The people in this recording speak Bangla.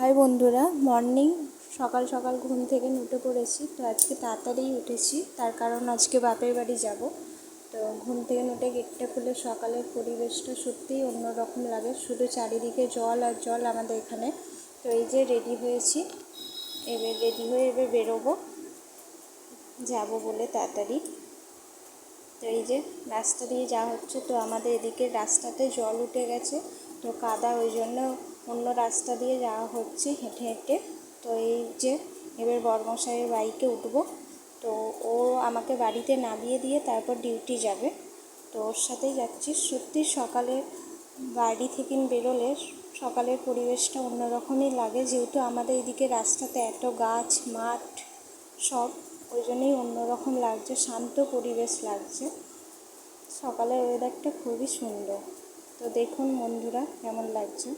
হাই বন্ধুরা, মর্নিং। সকাল সকাল ঘুম থেকে উঠে পড়েছি। তো আজকে তাড়াতাড়ি উঠেছি, তার কারণ আজকে বাপের বাড়ি যাব। তো ঘুম থেকে উঠে গেটটা খুলে সকালের পরিবেশটা সত্যিই অন্যরকম লাগে, শুধু চারিদিকে জল আর জল আমাদের এখানে। তো এই যে রেডি হয়েছি, এবার রেডি হয়ে বেরোবো, যাব বলে তাড়াতাড়ি। তো এই যে রাস্তা দিয়ে যাওয়া হচ্ছে, তো আমাদের এদিকে রাস্তাতে জল উঠে গেছে, তো কাদা, ওই জন্য অন্য রাস্তা দিয়ে যাওয়া হচ্ছে হেঁটে হেঁটে। তো এই যে এবার বড়মশাইয়ের বাইকে উঠবো। তো ও আমাকে বাড়িতে নামিয়ে দিয়ে তারপর ডিউটি যাবে, তো ওর সাথেই যাচ্ছি। সত্যি সকালে বাড়ি থেকে বেরোলে সকালের পরিবেশটা অন্যরকমই লাগে, যেহেতু আমাদের এদিকে রাস্তাতে এত গাছ মাঠ সব, ওই জন্যই অন্যরকম লাগছে, শান্ত পরিবেশ লাগছে। সকালের ওয়েদারটা খুবই সুন্দর। তো দেখুন বন্ধুরা কেমন লাগছে।